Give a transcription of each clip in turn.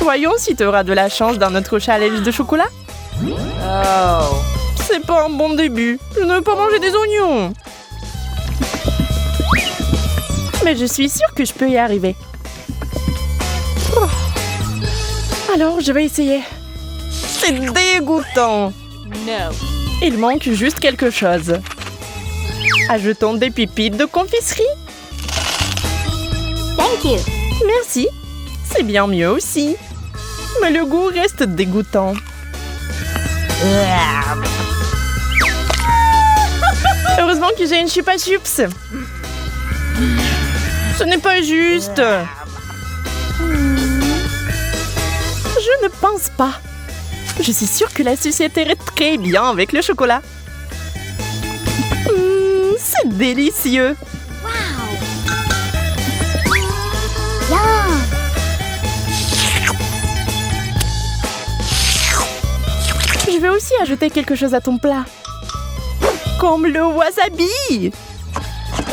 Voyons si tu auras de la chance dans notre challenge de chocolat. Oh. C'est pas un bon début. Je ne veux pas manger des oignons. Mais je suis sûre que je peux y arriver. Oh. Alors, je vais essayer. C'est dégoûtant. No. Il manque juste quelque chose. Ajoutons des pépites de confiserie. Thank you. Merci. C'est bien mieux aussi. Mais le goût reste dégoûtant. Heureusement que j'ai une chupa chups. Ce n'est pas juste. Je ne pense pas. Je suis sûre que la sucette irait très bien avec le chocolat. C'est délicieux. Yum. Je vais aussi ajouter quelque chose à ton plat. Comme le wasabi.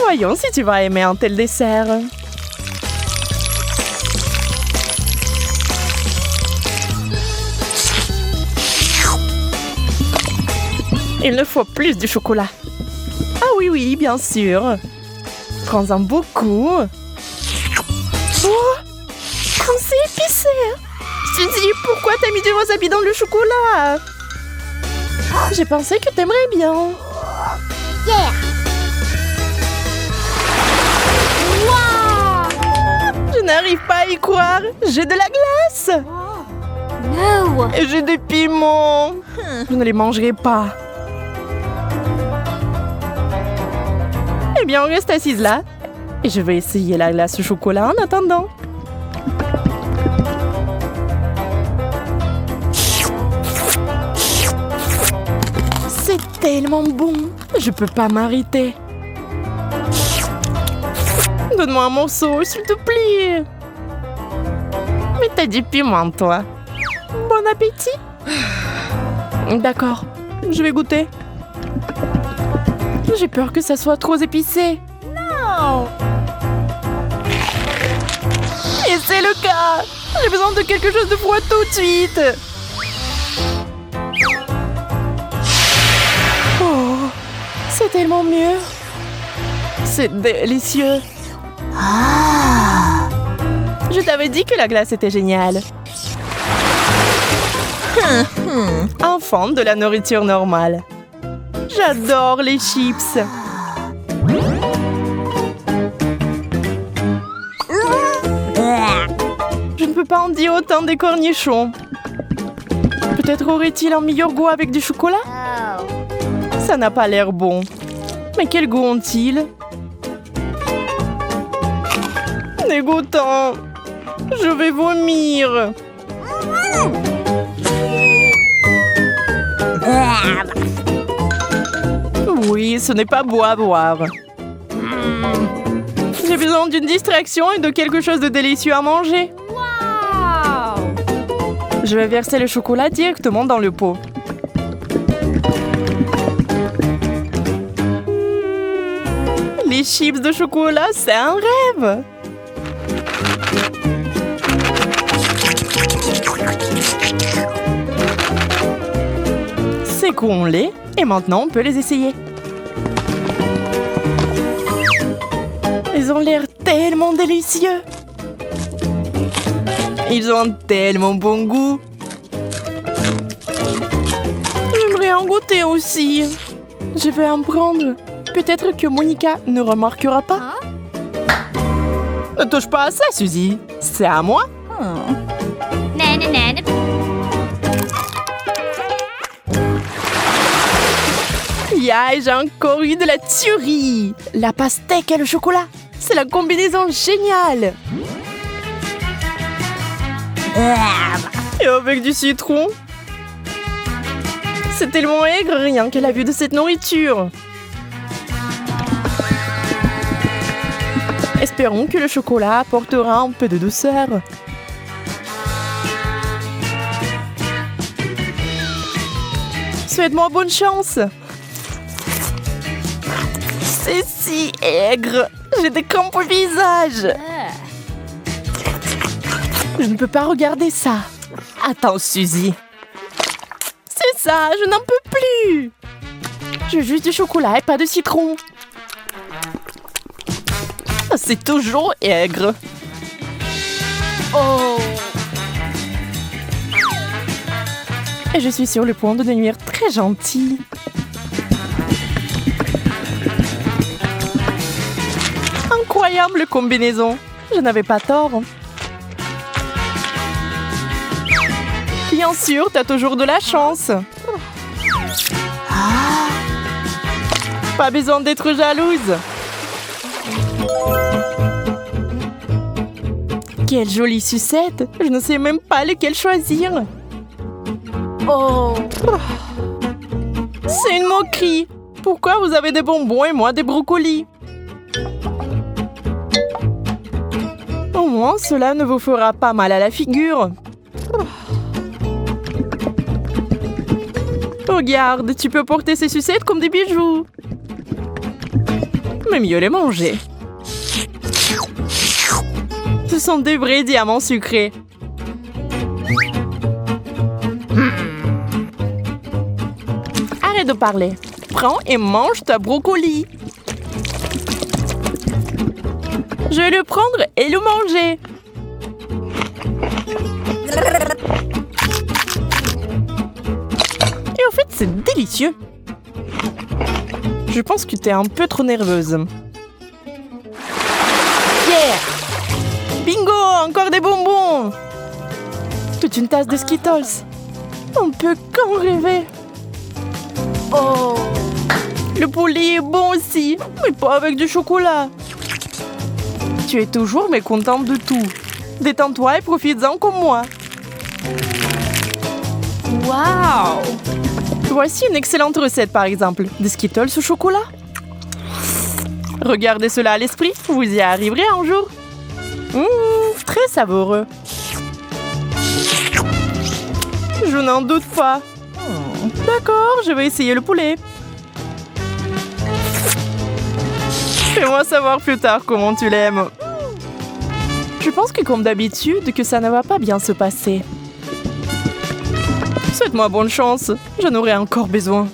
Voyons si tu vas aimer un tel dessert. Il ne faut plus de chocolat. Ah oui, oui, bien sûr. Prends-en beaucoup. Oh, comme c'est épicé. Suzy, pourquoi t'as mis du wasabi dans le chocolat? J'ai pensé que t'aimerais bien. Yeah. Wow. Je n'arrive pas à y croire. J'ai de la glace. No. Et j'ai des piments. Je ne les mangerai pas. Eh bien, on reste assise là. Et je vais essayer la glace au chocolat en attendant. C'est tellement bon. Je peux pas m'arrêter. Donne-moi un morceau, s'il te plaît. Mais t'as du piment, toi. Bon appétit. D'accord, je vais goûter. J'ai peur que ça soit trop épicé. No. Et c'est le cas. J'ai besoin de quelque chose de froid tout de suite. Oh, c'est tellement mieux. C'est délicieux. Je t'avais dit que la glace était géniale. Enfant de la nourriture normale. J'adore les chips. Je ne peux pas en dire autant des cornichons. Peut-être aurait-il un meilleur goût avec du chocolat? Oh. Ça n'a pas l'air bon. Mais quel goût ont-ils? Dégoûtant. Je vais vomir. Oui, ce n'est pas beau à boire. J'ai besoin d'une distraction et de quelque chose de délicieux à manger. Wow. Je vais verser le chocolat directement dans le pot. Les chips de chocolat, c'est un rêve. Secouons-les et maintenant on peut les essayer. Ils ont l'air tellement délicieux. Ils ont un tellement bon goût. J'aimerais en goûter aussi. Je vais en prendre. Peut-être que Monica ne remarquera pas. Ne touche pas à ça, Suzy. C'est à moi. Nana. Yeah, j'ai encore eu de la tuerie. La pastèque et le chocolat. C'est la combinaison géniale. Et avec du citron. C'est tellement aigre rien qu'à la vue de cette nourriture. Espérons que le chocolat apportera un peu de douceur. Souhaite-moi bonne chance. C'est si aigre. J'ai des crampes au visage. Je ne peux pas regarder ça. Attends, Suzy. C'est ça, je n'en peux plus. Je veux juste du chocolat et pas de citron. C'est toujours aigre. Oh. Et je suis sur le point de devenir très gentille. Incroyable combinaison. Je n'avais pas tort. Bien sûr, t'as toujours de la chance. Pas besoin d'être jalouse. Quelle jolie sucette. Je ne sais même pas lequel choisir. Oh. C'est une moquerie. Pourquoi vous avez des bonbons et moi des brocolis? Au moins, cela ne vous fera pas mal à la figure. Regarde, tu peux porter ces sucettes comme des bijoux. Mais mieux les manger. Ce sont des vrais diamants sucrés. Arrête de parler. Prends et mange ta brocoli. Je vais le prendre et le manger. Et au fait, c'est délicieux. Je pense que tu es un peu trop nerveuse. Yeah! Bingo! Encore des bonbons! Toute une tasse de Skittles. On peut qu'en rêver. Oh! Le poulet est bon aussi, mais pas avec du chocolat. Tu es toujours mécontente de tout. Détends-toi et profites-en comme moi. Waouh! Voici une excellente recette, par exemple. Des Skittles au chocolat. Regardez cela à l'esprit, vous y arriverez un jour. Très savoureux. Je n'en doute pas. D'accord, je vais essayer le poulet. Fais-moi savoir plus tard comment tu l'aimes. Je pense que comme d'habitude, que ça ne va pas bien se passer. Souhaite-moi bonne chance, j'en aurai encore besoin.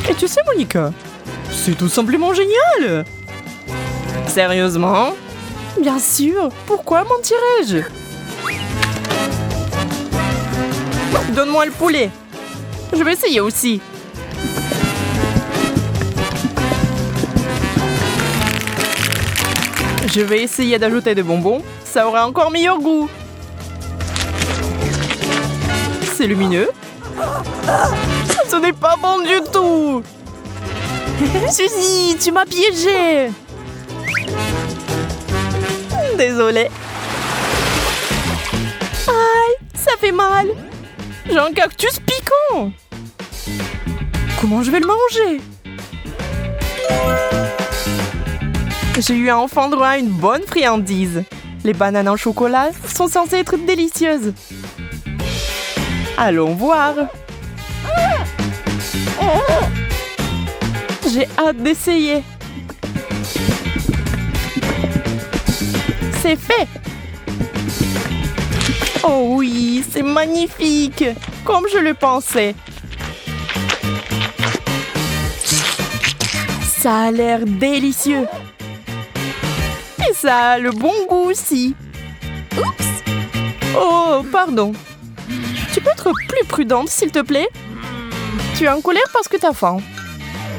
Et tu sais, Monica, c'est tout simplement génial. Sérieusement? Bien sûr, pourquoi mentirais-je? Donne-moi le poulet. Je vais essayer aussi. Je vais essayer d'ajouter des bonbons. Ça aura encore meilleur goût. C'est lumineux. Ce n'est pas bon du tout. Suzy, tu m'as piégée. Désolée. Aïe, ça fait mal. J'ai un cactus piquant. Comment je vais le manger? J'ai eu enfin droit à une bonne friandise. Les bananes en chocolat sont censées être délicieuses. Allons voir. J'ai hâte d'essayer. C'est fait. Oh oui, c'est magnifique, comme je le pensais. Ça a l'air délicieux. Et ça a le bon goût aussi. Oups. Oh, pardon. Tu peux être plus prudente, s'il te plaît? Tu es en colère parce que t'as faim.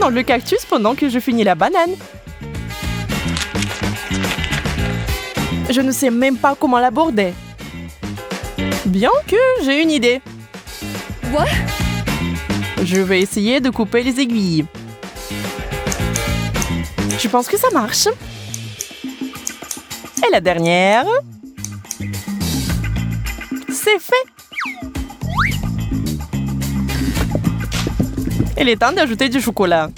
Dans le cactus pendant que je finis la banane. Je ne sais même pas comment l'aborder. Bien que j'ai une idée. What? Je vais essayer de couper les aiguilles. Je pense que ça marche. Et la dernière. C'est fait. Il est temps d'ajouter du chocolat.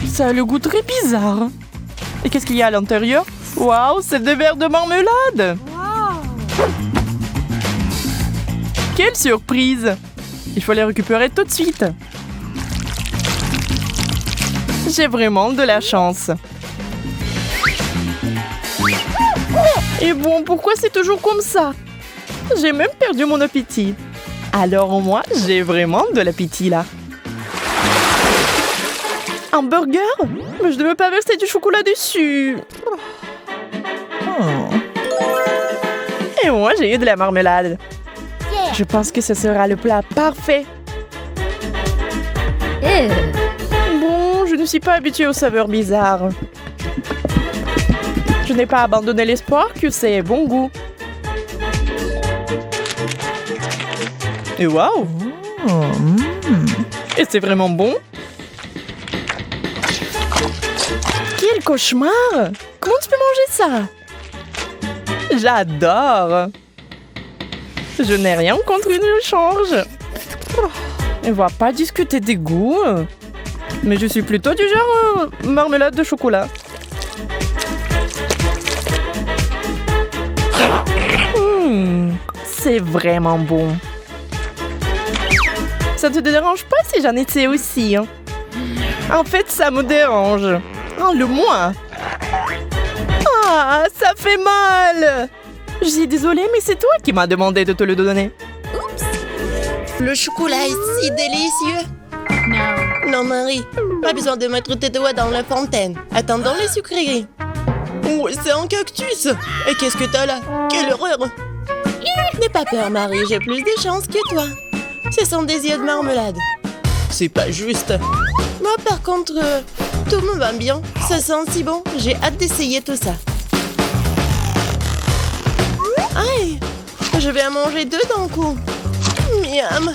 Ça a le goût très bizarre. Et qu'est-ce qu'il y a à l'intérieur? Waouh, c'est des verres de marmelade. Wow. Quelle surprise! Il faut les récupérer tout de suite. J'ai vraiment de la chance. Et bon, pourquoi c'est toujours comme ça? J'ai même perdu mon appétit. Alors moi, j'ai vraiment de l'appétit là. Un burger? Mais je ne veux pas verser du chocolat dessus. Et moi, j'ai eu de la marmelade. Je pense que ce sera le plat parfait. Bon, je ne suis pas habituée aux saveurs bizarres. Je n'ai pas abandonné l'espoir que c'est bon goût. Et waouh! Et c'est vraiment bon? Quel cauchemar! Comment tu peux manger ça? J'adore! Je n'ai rien contre une change. On va pas discuter des goûts. Mais je suis plutôt du genre marmelade de chocolat. C'est vraiment bon. Ça te dérange pas si j'en étais aussi? En fait, ça me dérange. Le moins. Ah, ça fait mal. Je suis désolée, mais c'est toi qui m'as demandé de te le donner. Le chocolat est si délicieux. Non, Marie, pas besoin de mettre tes doigts dans la fontaine. Attendons les sucreries. Oh, c'est un cactus. Et qu'est-ce que t'as là? Quelle horreur. N'aie pas peur, Marie, j'ai plus de chance que toi. Ce sont des yeux de marmelade. C'est pas juste. Moi, par contre, tout me va bien. Ça sent si bon. J'ai hâte d'essayer tout ça. Aïe! Je vais en manger 2 d'un coup. Miam!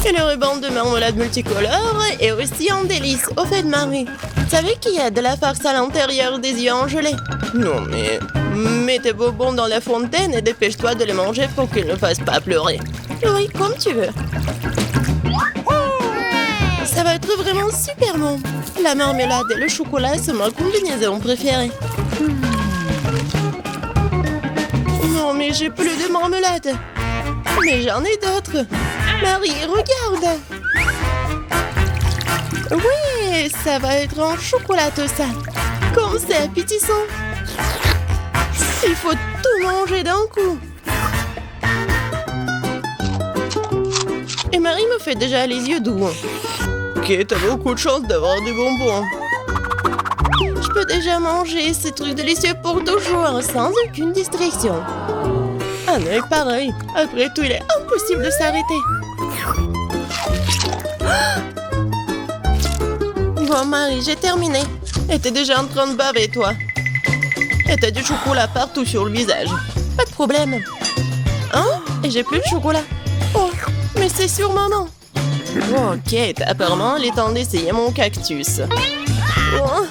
Et le ruban de marmelade multicolore est aussi un délice. Au fait, Marie, tu savais qu'il y a de la farce à l'intérieur des yeux en gelée? Non, mais mets tes bonbons dans la fontaine et dépêche-toi de les manger pour qu'ils ne fassent pas pleurer. Oui, comme tu veux. Ça va être vraiment super bon. La marmelade et le chocolat sont ma combinaison préférée. Non, mais j'ai plus de marmelade. Mais j'en ai d'autres. Marie, regarde. Oui, ça va être en chocolat tout ça. Comme c'est appétissant. Il faut tout manger d'un coup. Et Marie me fait déjà les yeux doux. Ok, t'as beaucoup de chance d'avoir des bonbons. Je peux déjà manger ces trucs délicieux pour toujours, sans aucune distraction. Ah non, pareil. Après tout, il est impossible de s'arrêter. Bon, Marie, j'ai terminé. Et t'es déjà en train de baver, toi. Et t'as du chocolat partout sur le visage. Pas de problème. Hein? Et j'ai plus de chocolat. Oh, mais c'est sûrement non. Ok, t'as apparemment le temps d'essayer mon cactus. Oh.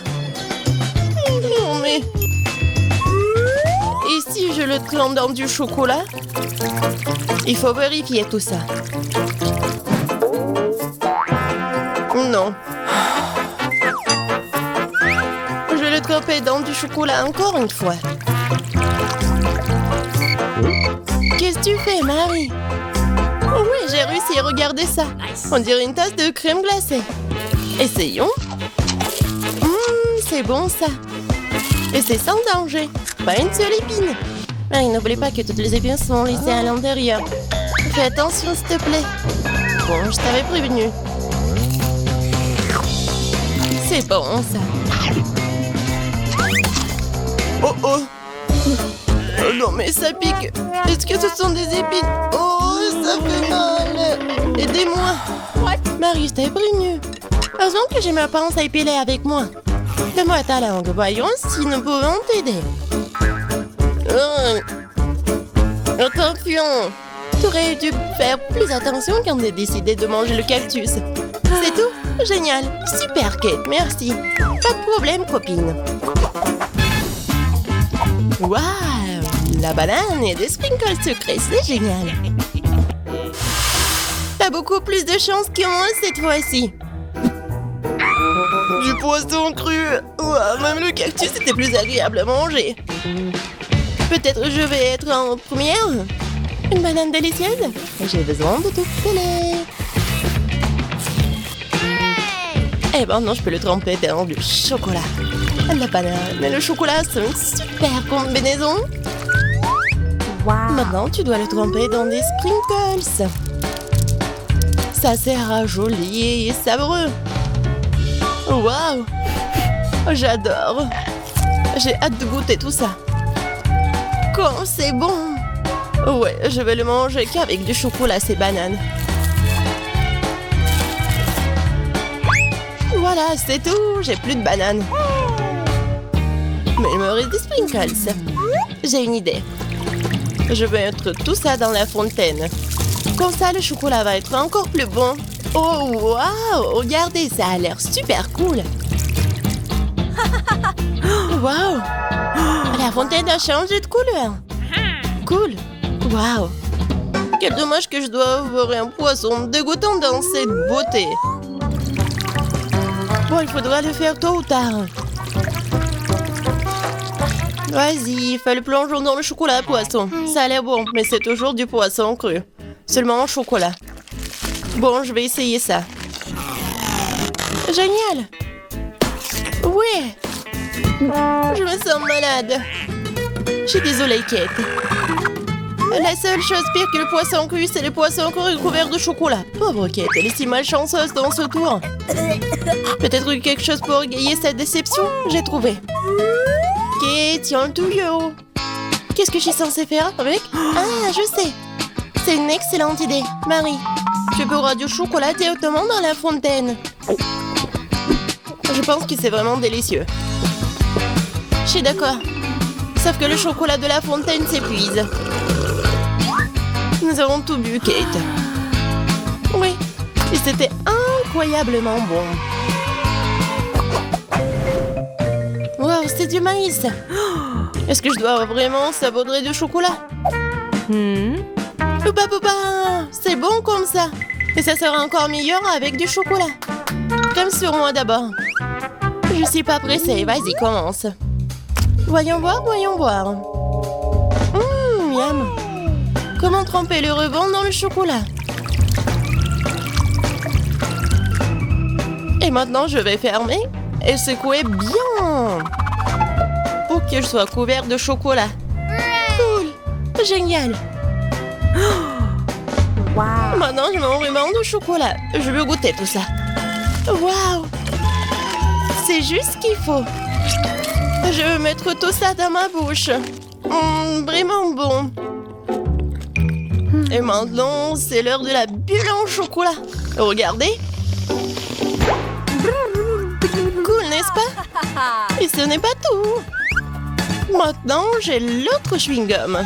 Non, mais... Et si je le trempe dans du chocolat? Il faut vérifier tout ça. Non. Je vais le tremper dans du chocolat encore une fois. Qu'est-ce que tu fais, Marie? Oh oui, j'ai réussi, regardez ça. On dirait une tasse de crème glacée. Essayons. C'est bon ça. Et c'est sans danger. Pas une seule épine. Marie, n'oublie pas que toutes les épines sont laissées à l'intérieur. Fais attention, s'il te plaît. Bon, je t'avais prévenu. C'est bon, ça. Oh oh. Oh non, mais ça pique. Est-ce que ce sont des épines? Oh, ça fait mal. Aidez-moi. Marie, je t'avais prévenu. Heureusement que j'ai ma pince à épiler avec moi. Donne-moi ta langue, voyons si nous pouvons t'aider. Attention. Tu aurais dû faire plus attention quand tu as décidé de manger le cactus. C'est tout? Génial. Super, Kate, merci. Pas de problème, copine. Waouh! La banane et des sprinkles sucrés, c'est génial. T'as beaucoup plus de chance que moi cette fois-ci. Du poisson cru. Ouah, même le cactus était plus agréable à manger. Peut-être je vais être en première. Une banane délicieuse? J'ai besoin de tout peler. Et maintenant, je peux le tremper dans du chocolat. La banane et le chocolat sont une super combinaison. Wow. Maintenant, tu dois le tremper dans des sprinkles. Ça sera joli et savoureux. Waouh! J'adore. J'ai hâte de goûter tout ça. Quand c'est bon! Ouais, je vais le manger qu'avec du chocolat, ces bananes. Voilà, c'est tout. J'ai plus de bananes. Mais il me reste des sprinkles. J'ai une idée. Je vais mettre tout ça dans la fontaine. Comme ça, le chocolat va être encore plus bon. Oh, waouh! Regardez, ça a l'air super cool. Waouh! La fontaine a changé de couleur. Cool. Waouh! Quel dommage que je dois avoir un poisson dégoûtant dans cette beauté. Bon, il faudra le faire tôt ou tard. Vas-y, fais le plongeon dans le chocolat poisson. Ça a l'air bon, mais c'est toujours du poisson cru. Seulement en chocolat. Bon, je vais essayer ça. Génial! Ouais! Je me sens malade. Je suis désolée, Kate. La seule chose pire que le poisson cru, c'est le poisson cru couvert de chocolat. Pauvre Kate, elle est si malchanceuse dans ce tour. Peut-être quelque chose pour égayer cette déception? J'ai trouvé. Kate, tiens le tuyau. Qu'est-ce que je suis censée faire avec? Ah, je sais. C'est une excellente idée. Marie, tu boiras du chocolat directement dans la fontaine. Je pense que c'est vraiment délicieux. Je suis d'accord. Sauf que le chocolat de la fontaine s'épuise. Nous avons tout bu, Kate. Oui, et c'était incroyablement bon. Wow, c'est du maïs. Est-ce que je dois vraiment savourer du chocolat? Poupa, poupa, c'est bon comme ça. Et ça sera encore meilleur avec du chocolat. Crème sur moi d'abord. Je suis pas pressée, vas-y, commence. Voyons voir, voyons voir. Miam. Comment tremper le rebond dans le chocolat? Et maintenant, je vais fermer et secouer bien pour que je sois couvert de chocolat. Cool, génial. Wow. Maintenant, je m'en vraiment de chocolat. Je veux goûter tout ça. Waouh! C'est juste ce qu'il faut. Je veux mettre tout ça dans ma bouche. Vraiment bon. Et maintenant, c'est l'heure de la bulle en chocolat. Regardez. Cool, n'est-ce pas? Et ce n'est pas tout. Maintenant, j'ai l'autre chewing-gum.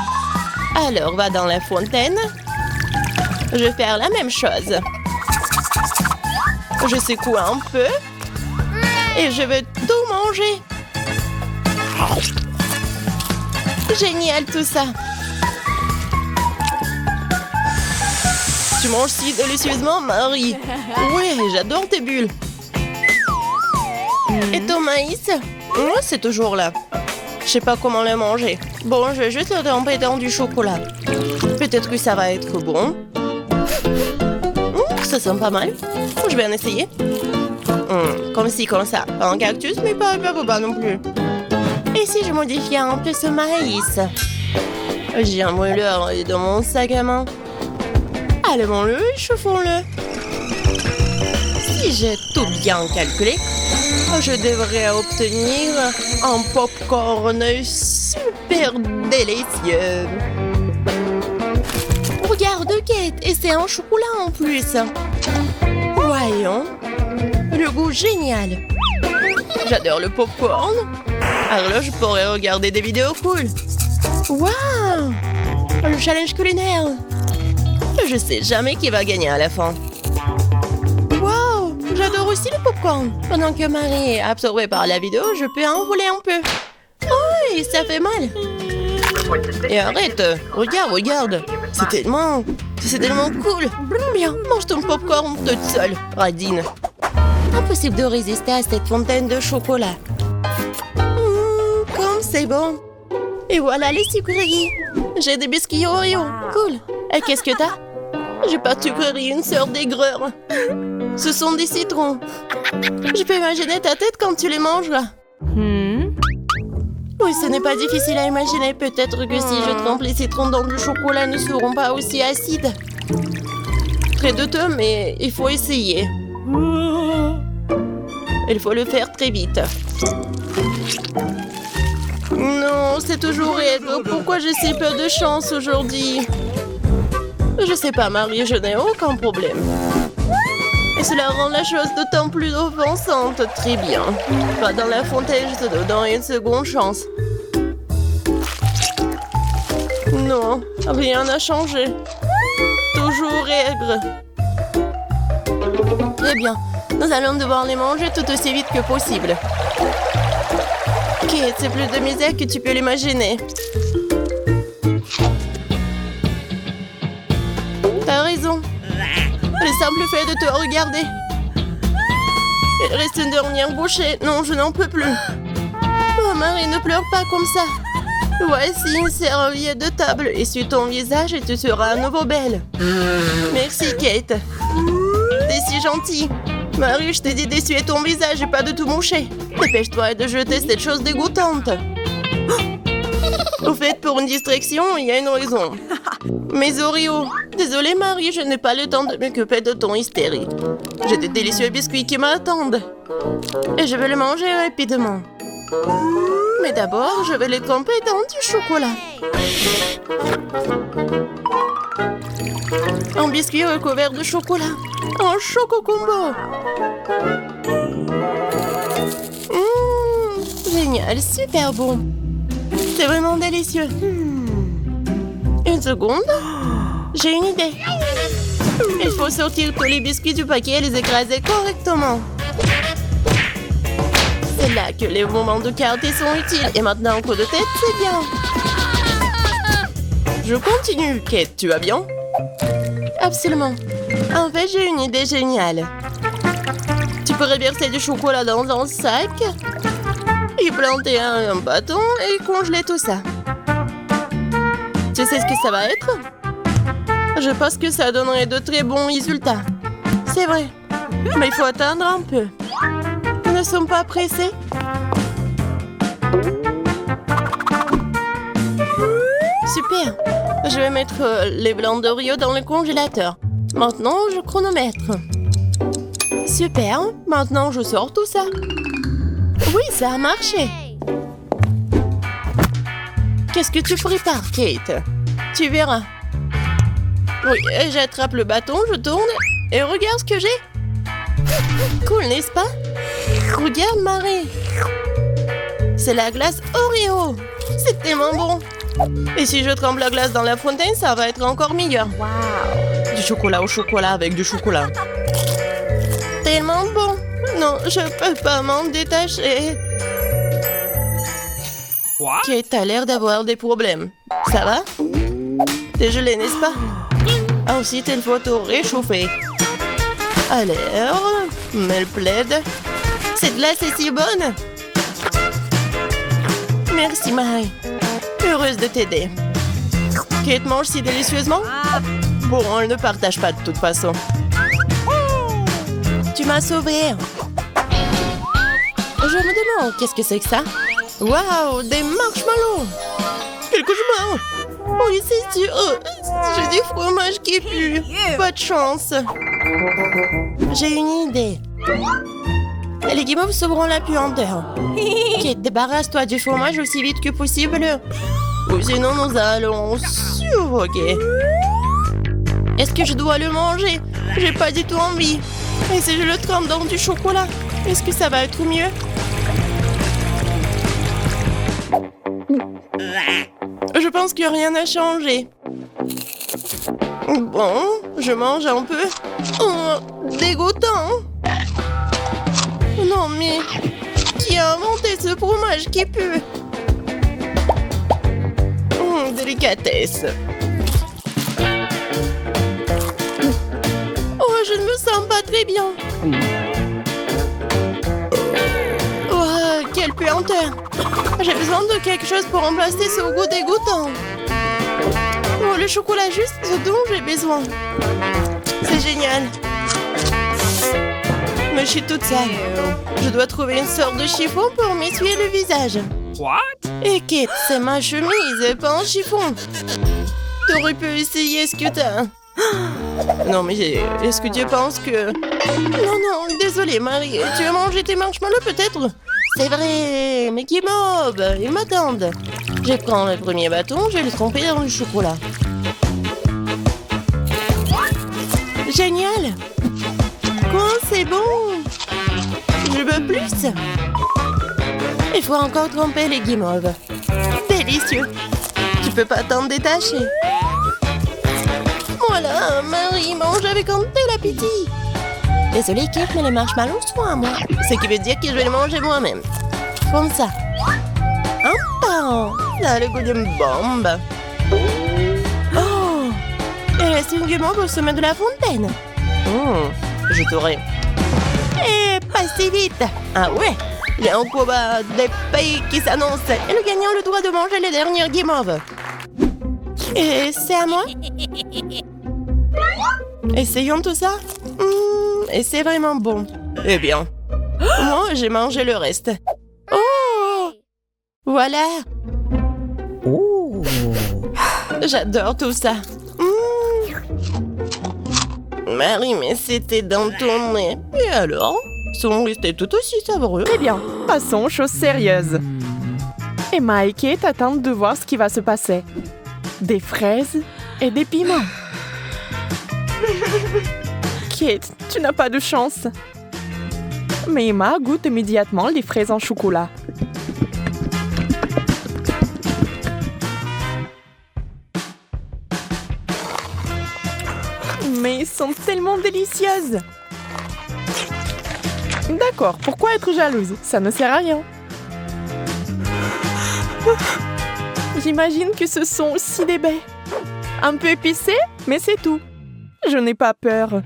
Alors, va dans la fontaine. Je vais faire la même chose. Je secoue un peu. Et je vais tout manger. Génial tout ça. Tu manges si délicieusement, Marie. Ouais, j'adore tes bulles. Et ton maïs? C'est toujours là. Je sais pas comment le manger. Bon, je vais juste le tremper dans du chocolat. Peut-être que ça va être bon. Ça sent pas mal. Je vais en essayer. Comme ci, comme ça. Pas un cactus, mais pas non plus. Et si je modifiais un peu ce maïs? J'ai un mouleur dans mon sac à main. Allumons-le et chauffons-le. Si j'ai tout bien calculé, je devrais obtenir un popcorn super délicieux. Regarde, Kate, et c'est un chocolat en plus. Voyons. Le goût génial. J'adore le popcorn. Alors là, je pourrais regarder des vidéos cool. Waouh! Le challenge culinaire. Je sais jamais qui va gagner à la fin. Waouh! J'adore aussi le popcorn. Pendant que Marie est absorbée par la vidéo, je peux en voler un peu. Oh, ça fait mal. Et arrête. Regarde. C'est tellement cool. Bien, mange ton popcorn toute seule, Radine. Impossible de résister à cette fontaine de chocolat. Comme c'est bon. Et voilà les sucreries. J'ai des biscuits Oreo. Cool. Et qu'est-ce que t'as? J'ai pas de sucrerie, une sœur d'aigreur. Ce sont des citrons. Je peux imaginer ta tête quand tu les mangeras. Oui, ce n'est pas difficile à imaginer. Peut-être que si je trempe les citrons dans du chocolat, ne seront pas aussi acides. Très douteux, mais il faut essayer. Il faut le faire très vite. Non, c'est toujours aigre. Pourquoi j'ai si peu de chance aujourd'hui? Je sais pas, Marie, je n'ai aucun problème. Et cela rend la chose d'autant plus offensante. Très bien. Pas dans la fontaine, je te donne une seconde chance. Non, rien n'a changé. Toujours aigre. Très bien. Nous allons devoir les manger tout aussi vite que possible. Kate, c'est plus de misère que tu peux l'imaginer. T'as raison. Le simple fait de te regarder. Il reste une dernière bouchée. Non, je n'en peux plus. Oh, Marie, ne pleure pas comme ça. Voici une serviette de table. Essuie ton visage et tu seras à nouveau belle. Merci, Kate. T'es si gentille. Marie, je t'ai dit d'essuyer ton visage et pas de tout moucher. Dépêche-toi de jeter cette chose dégoûtante. Au fait, pour une distraction, il y a une raison. Mes Oreos. Désolée, Marie, je n'ai pas le temps de m'occuper de ton hystérie. J'ai des délicieux biscuits qui m'attendent. Et je vais les manger rapidement. Mais d'abord, je vais les tremper dans du chocolat. Un biscuit recouvert de chocolat. Un choco combo. Génial, super bon. C'est vraiment délicieux. Une seconde. J'ai une idée. Il faut sortir tous les biscuits du paquet et les écraser correctement. C'est là que les moments de quartier sont utiles. Et maintenant, un coup de tête, c'est bien. Je continue. Kate, tu vas bien? Absolument. En fait, j'ai une idée géniale. Tu pourrais verser du chocolat dans un sac, y planter un bâton et congeler tout ça. Tu sais ce que ça va être? Je pense que ça donnerait de très bons résultats. C'est vrai. Mais il faut attendre un peu. Nous ne sommes pas pressés. Super. Je vais mettre les blancs d'Oreo dans le congélateur. Maintenant, je chronomètre. Super. Maintenant, je sors tout ça. Oui, ça a marché. Qu'est-ce que tu prépares, Kate? Tu verras. Oui, j'attrape le bâton, je tourne et regarde ce que j'ai. Cool, n'est-ce pas? Regarde, Marie. C'est la glace Oreo. C'est tellement bon. Et si je trempe la glace dans la fontaine, ça va être encore meilleur. Wow. Du chocolat au chocolat avec du chocolat. Tellement bon. Non, je peux pas m'en détacher. What? Kate a l'air d'avoir des problèmes. Ça va? T'es gelé, n'est-ce pas? Ensuite, il faut tout réchauffer. Alors, mets le plaid. Cette glace est si bonne. Merci, Marie. Heureuse de t'aider. Kate mange si délicieusement. Bon, elle ne partage pas de toute façon. Tu m'as sauvée. Je me demande, qu'est-ce que c'est que ça? Waouh, des marshmallows. Quel cauchemar. Oui, c'est sûr. J'ai du fromage qui pue. Pas de chance. J'ai une idée. Les guimauves sauveront la puanteur. Kate, débarrasse-toi du fromage aussi vite que possible. Ou sinon, nous allons suffoquer. Est-ce que je dois le manger? J'ai pas du tout envie. Et si je le trempe dans du chocolat, est-ce que ça va être mieux? Je pense que rien n'a changé. Bon, je mange un peu. Oh, dégoûtant. Non mais, qui a inventé ce fromage qui pue? Délicatesse. Oh, je ne me sens pas très bien. Oh, quelle puanteur. J'ai besoin de quelque chose pour remplacer ce goût dégoûtant. le chocolat juste ce dont j'ai besoin. C'est génial. Mais je suis toute sale. Je dois trouver une sorte de chiffon pour m'essuyer le visage. What? Et Kate, c'est ma chemise, pas un chiffon. T'aurais pu essayer ce que t'as. Non, mais est-ce que tu penses que... Non, désolé, Marie. Tu as mangé tes marshmallows, peut-être? C'est vrai, mais qui mob, ils m'attendent. Je prends le premier bâton, je vais le tremper dans le chocolat. Génial! Quoi, c'est bon! Je veux plus! Il faut encore tremper les guimauves. Délicieux! Tu peux pas t'en détacher. Voilà, Marie mange avec un tel appétit. Désolée, Kate, mais les marshmallows sont à moi. Ce qui veut dire que je vais les manger moi-même. Comme ça. Un par un. Ça a le goût d'une bombe. Oh! Il reste une guimauve au sommet de la fontaine. Je t'aurai. Et pas si vite. Ah ouais? Il y a un combat des pays qui s'annonce. Et le gagnant a le droit de manger les dernières guimauves. Et c'est à moi? Essayons tout ça. Et c'est vraiment bon. Eh bien, moi, j'ai mangé le reste. Oh! Voilà. Oh. J'adore tout ça. Marie, mais c'était dans ton nez. Et alors? Sont restés tout aussi savoureux. Très bien, passons aux choses sérieuses. Emma et Kate attendent de voir ce qui va se passer. Des fraises et des piments. Kate, tu n'as pas de chance. Mais Emma goûte immédiatement les fraises en chocolat. Mais elles sont tellement délicieuses. D'accord, pourquoi être jalouse? Ça ne sert à rien. J'imagine que ce sont aussi des baies. Un peu épicé, mais c'est tout. Je n'ai pas peur.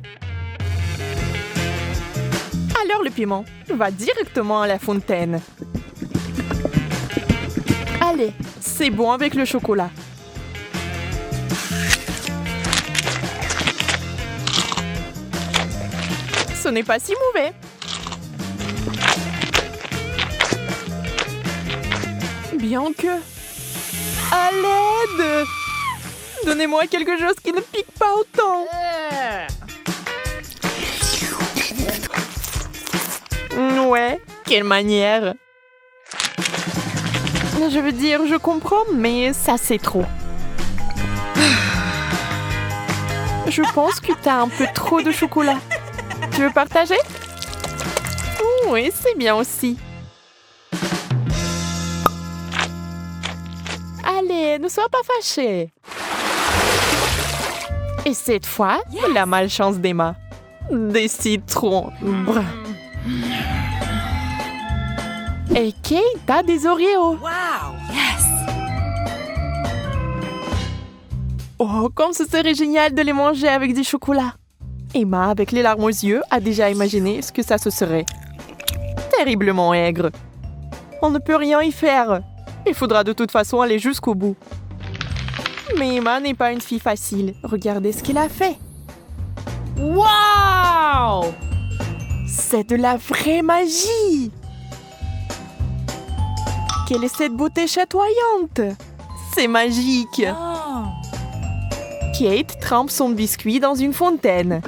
Alors le piment va directement à la fontaine. Allez, c'est bon avec le chocolat. Ce n'est pas si mauvais. Bien que... À l'aide! Donnez-moi quelque chose qui ne pique pas autant. Ouais, quelle manière. Je veux dire, je comprends, mais ça c'est trop. Je pense que t'as un peu trop de chocolat. Tu veux partager? Oui, c'est bien aussi. Allez, ne sois pas fâchée. Et cette fois, la malchance d'Emma. Des citrons. Brr. Et Kate a des Oreos. Wow! Oh, comme ce serait génial de les manger avec du chocolat. Emma, avec les larmes aux yeux, a déjà imaginé ce que ça se serait. Terriblement aigre. On ne peut rien y faire. Il faudra de toute façon aller jusqu'au bout. Mais Emma n'est pas une fille facile. Regardez ce qu'elle a fait. Wow! C'est de la vraie magie! Quelle est cette beauté chatoyante? C'est magique! Kate trempe son biscuit dans une fontaine.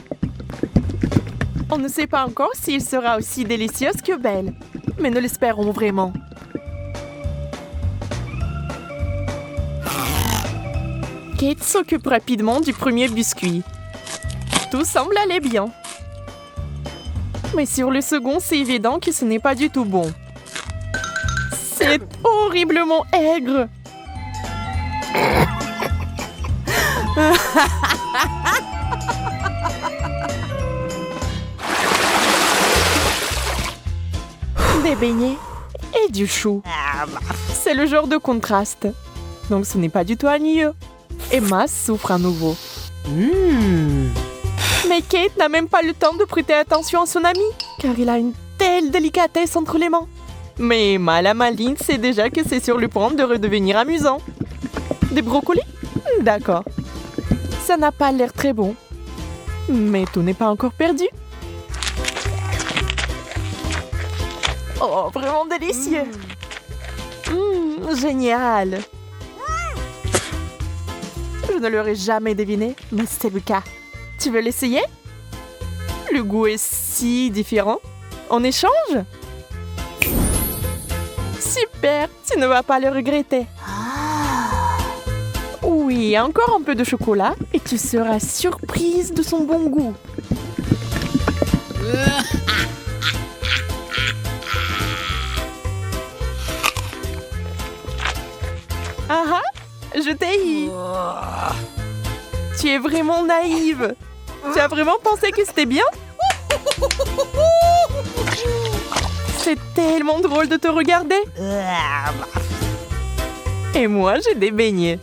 On ne sait pas encore s'il sera aussi délicieux que belle, mais nous l'espérons vraiment. Kate s'occupe rapidement du premier biscuit. Tout semble aller bien. Mais sur le second, c'est évident que ce n'est pas du tout bon. C'est horriblement aigre. Des beignets et du chou. C'est le genre de contraste. Donc ce n'est pas du tout ennuyeux. Emma souffre à nouveau. Mais Kate n'a même pas le temps de prêter attention à son ami, car il a une telle délicatesse entre les mains. Mais Emma, la maligne, sait déjà que c'est sur le point de redevenir amusant. Des brocolis? D'accord. Ça n'a pas l'air très bon. Mais tout n'est pas encore perdu. Oh, vraiment délicieux. Génial. Je ne l'aurais jamais deviné, mais c'est le cas. Tu veux l'essayer? Le goût est si différent. On échange? Super, tu ne vas pas le regretter. Oui, encore un peu de chocolat et tu seras surprise de son bon goût. Ah ah, je t'ai eu. Tu es vraiment naïve. Tu as vraiment pensé que c'était bien? C'est tellement drôle de te regarder. Et moi, j'ai des beignets.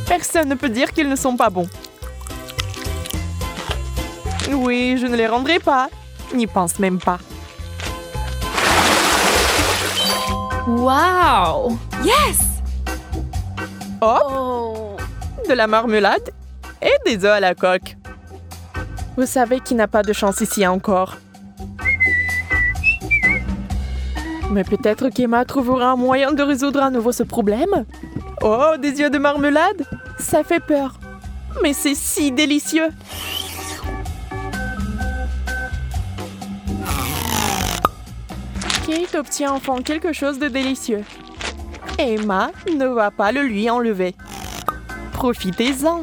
Personne ne peut dire qu'ils ne sont pas bons. Oui, je ne les rendrai pas. N'y pense même pas. Wow! Yes! Hop, Oh! de la marmelade et des œufs à la coque. Vous savez qui n'a pas de chance ici encore. Mais peut-être qu'Emma trouvera un moyen de résoudre à nouveau ce problème. Oh, des yeux de marmelade? Ça fait peur. Mais c'est si délicieux. Kate obtient enfin quelque chose de délicieux. Emma ne va pas le lui enlever. Profitez-en.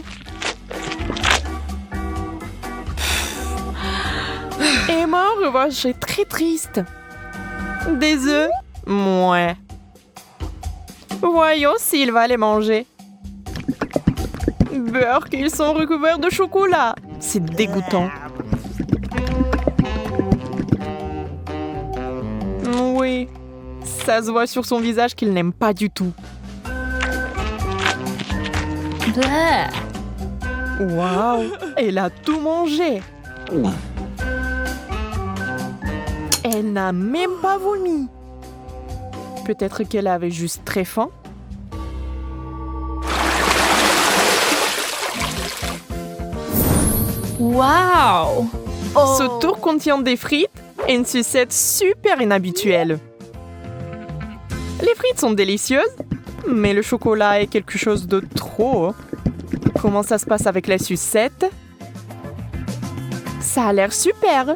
Emma, en revanche, est très triste. Des œufs? Mouais. Voyons s'il va les manger. Beurre qu'ils sont recouverts de chocolat. C'est dégoûtant. Oui, ça se voit sur son visage qu'il n'aime pas du tout. Bleh. Waouh, elle a tout mangé. Elle n'a même pas vomi. Peut-être qu'elle avait juste très faim. Wow! Oh. Ce tour contient des frites et une sucette super inhabituelle. Les frites sont délicieuses, mais le chocolat est quelque chose de trop. Comment ça se passe avec la sucette? Ça a l'air super.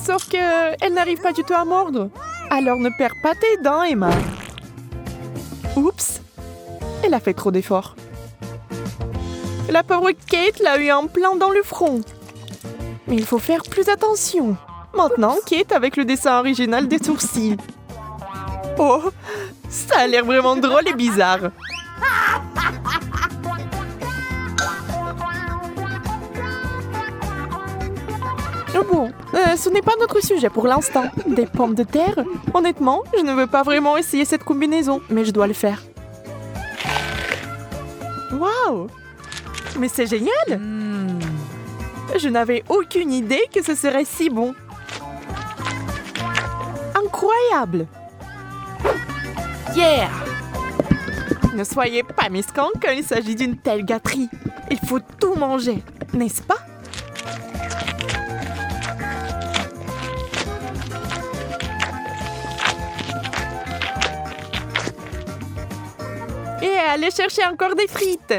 Sauf que elle n'arrive pas du tout à mordre. Alors ne perds pas tes dents, Emma. Oups, elle a fait trop d'efforts. La pauvre Kate l'a eu en plein dans le front. Mais il faut faire plus attention. Maintenant, Kate avec le dessin original des sourcils. Oh, ça a l'air vraiment drôle et bizarre. Bon, ce n'est pas notre sujet pour l'instant. Des pommes de terre? Honnêtement, je ne veux pas vraiment essayer cette combinaison, mais je dois le faire. Waouh! Mais c'est génial! Je n'avais aucune idée que ce serait si bon. Incroyable! Yeah! Ne soyez pas mesquins quand il s'agit d'une telle gâterie. Il faut tout manger, n'est-ce pas? Et allez chercher encore des frites.